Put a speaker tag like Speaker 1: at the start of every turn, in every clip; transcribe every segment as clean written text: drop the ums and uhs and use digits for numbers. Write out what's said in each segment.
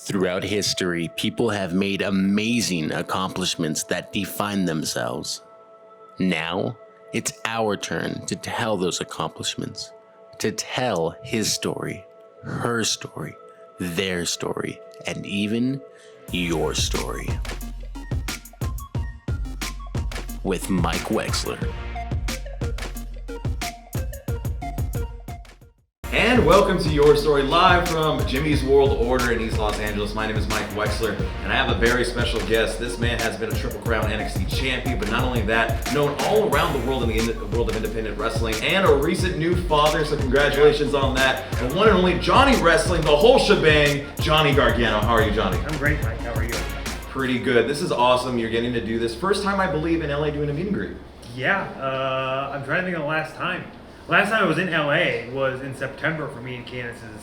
Speaker 1: Throughout history, people have made amazing accomplishments that define themselves. Now, it's our turn to tell those accomplishments, to tell his story, her story, their story, and even your story. With Mike Wexler.
Speaker 2: And welcome to Your Story, live from Jimmy's World Order in East Los Angeles. My name is Mike Wexler, and I have a very special guest. This man has been a Triple Crown NXT Champion, but not only that, known all around the world in the world of independent wrestling, and a recent new father, so congratulations on that. The one and only Johnny Wrestling, the whole shebang, Johnny Gargano. How are you, Johnny?
Speaker 3: I'm great, Mike. How are you?
Speaker 2: Pretty good. This is awesome. You're getting to do this. First time, I believe, in LA doing a meet and greet.
Speaker 3: Yeah, I'm trying to think of the last time. Last time I was in LA was in September for me and Candace's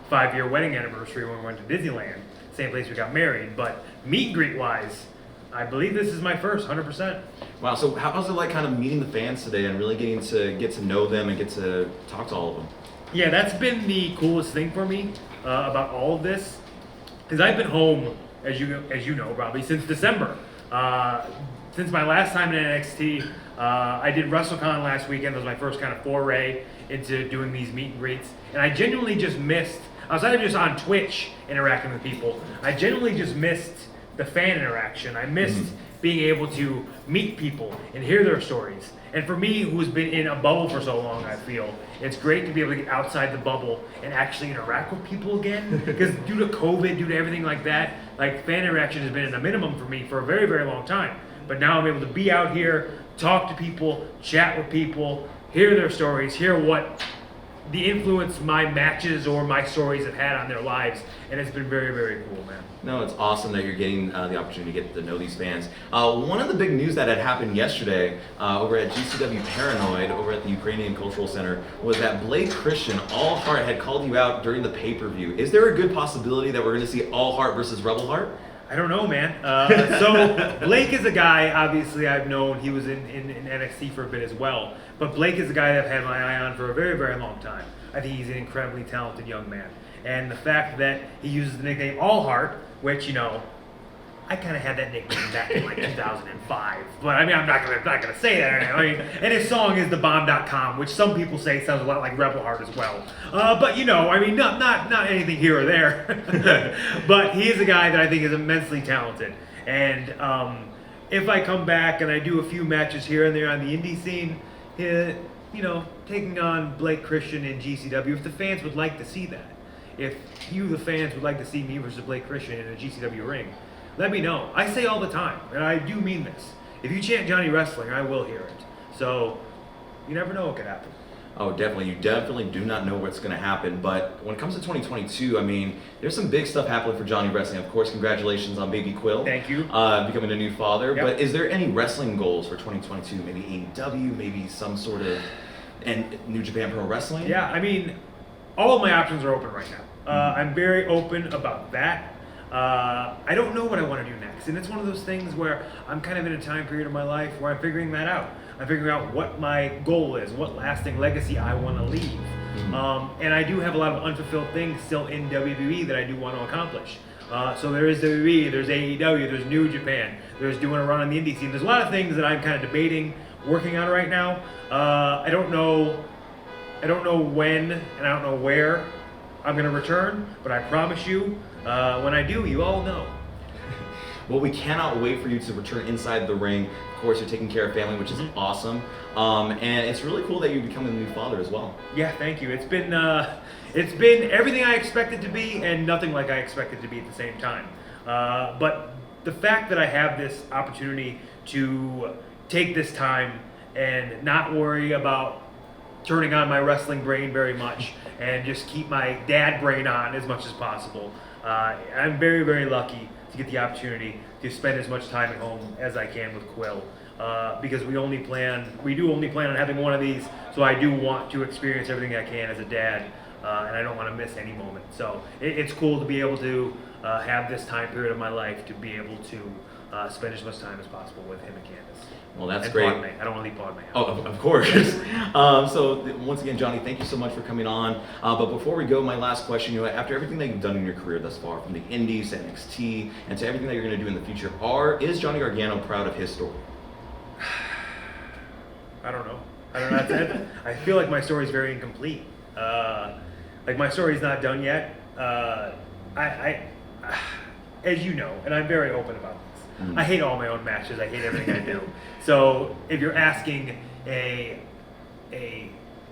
Speaker 3: 5-year wedding anniversary when we went to Disneyland, same place we got married. But meet and greet wise, I believe this is my first, 100%.
Speaker 2: Wow, so how's it like kind of meeting the fans today and really getting to get to know them and get to talk to all of them?
Speaker 3: Yeah, that's been the coolest thing for me about all of this, because I've been home, as you know, probably since December. Since my last time in NXT, I did WrestleCon last weekend. It was my first kind of foray into doing these meet and greets. And I genuinely just missed, outside of just on Twitch interacting with people, I genuinely just missed the fan interaction. I missed being able to meet people and hear their stories. And for me, who's been in a bubble for so long, I feel, it's great to be able to get outside the bubble and actually interact with people again. Because due to COVID, due to everything like that, like fan interaction has been at a minimum for me for a very, very long time. But now I'm able to be out here, talk to people, chat with people, hear their stories, hear what the influence my matches or my stories have had on their lives. And it's been very, very cool, man.
Speaker 2: No, it's awesome that you're getting the opportunity to get to know these fans. One of the big news that had happened yesterday over at GCW Paranoid, over at the Ukrainian Cultural Center, was that Blake Christian, All Heart, had called you out during the pay-per-view. Is there a good possibility that we're going to see All Heart versus Rebel Heart?
Speaker 3: I don't know, man. So Blake is a guy, obviously, I've known. He was in NXT for a bit as well. But Blake is a guy that I've had my eye on for a very, very long time. I think he's an incredibly talented young man. And the fact that he uses the nickname All Heart, which, you know, I kind of had that nickname back in like 2005. But I mean, I'm not gonna say that. I mean, and his song is TheBomb.com, which some people say sounds a lot like Rebel Heart as well. But you know, I mean, not anything here or there. But he is a guy that I think is immensely talented. And if I come back and I do a few matches here and there on the indie scene, you know, taking on Blake Christian in GCW, if the fans would like to see that, if you, the fans, would like to see me versus Blake Christian in a GCW ring, let me know. I say all the time, and I do mean this. If you chant Johnny Wrestling, I will hear it. So, you never know what could happen.
Speaker 2: Oh, definitely. You definitely do not know what's going to happen. But when it comes to 2022, I mean, there's some big stuff happening for Johnny Wrestling. Of course, congratulations on baby Quill.
Speaker 3: Thank you.
Speaker 2: Becoming a new father.
Speaker 3: Yep.
Speaker 2: But is there any wrestling goals for 2022? Maybe AEW, maybe some sort of New Japan Pro Wrestling?
Speaker 3: Yeah, I mean, all of my options are open right now. I'm very open about that. I don't know what I want to do next, and it's one of those things where I'm kind of in a time period of my life where I'm figuring that out. I'm figuring out what my goal is, what lasting legacy I want to leave. And I do have a lot of unfulfilled things still in WWE that I do want to accomplish. So there is WWE, there's AEW, there's New Japan, there's doing a run on the indie scene. There's a lot of things that I'm kind of debating, working on right now. I don't know when and I don't know where I'm going to return, but I promise you, when I do, you all know.
Speaker 2: Well, we cannot wait for you to return inside the ring. Of course, you're taking care of family, which is awesome. And it's really cool that you're becoming a new father as well.
Speaker 3: Yeah, thank you. It's been everything I expected to be and nothing like I expected to be at the same time. But the fact that I have this opportunity to take this time and not worry about turning on my wrestling brain very much and just keep my dad brain on as much as possible. I'm very, very lucky to get the opportunity to spend as much time at home as I can with Quill, because we do only plan on having one of these, so I do want to experience everything I can as a dad, and I don't want to miss any moment. So it's cool to be able to have this time period of my life to be able to spend as much time as possible with him and Candace.
Speaker 2: Well, that's
Speaker 3: and
Speaker 2: great.
Speaker 3: Padme. I don't want to leave Padme out.
Speaker 2: Oh, of course. Once again, Johnny, thank you so much for coming on. But before we go, my last question, after everything that you've done in your career thus far, from the Indies to NXT, and to everything that you're going to do in the future, is Johnny Gargano proud of his story?
Speaker 3: I don't know. That's it. I feel like my story is very incomplete. Like my story is not done yet. As you know, and I'm very open about this, I hate all my own matches. I hate everything I do. So if you're asking a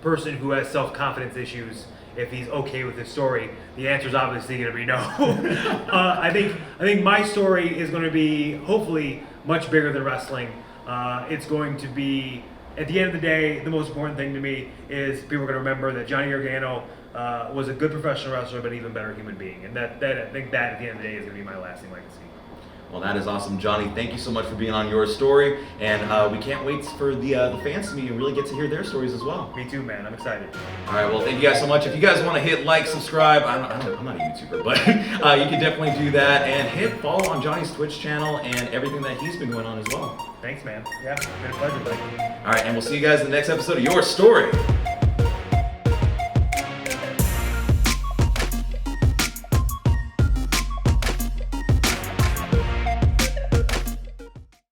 Speaker 3: person who has self-confidence issues if he's okay with his story, the answer is obviously going to be no. I think my story is going to be hopefully much bigger than wrestling. It's going to be, at the end of the day, the most important thing to me is people are going to remember that Johnny Gargano was a good professional wrestler, but an even better human being. And that I think that at the end of the day is going to be my lasting legacy.
Speaker 2: Well, that is awesome, Johnny. Thank you so much for being on your story, and we can't wait for the fans to meet and really get to hear their stories as well.
Speaker 3: Me too, man. I'm excited.
Speaker 2: All right, well, thank you guys so much. If you guys want to hit like, subscribe, I'm not a YouTuber, but you can definitely do that, and hit follow on Johnny's Twitch channel and everything that he's been going on as well.
Speaker 3: Thanks, man. Yeah, it's been a pleasure, buddy.
Speaker 2: All right, and we'll see you guys in the next episode of Your Story.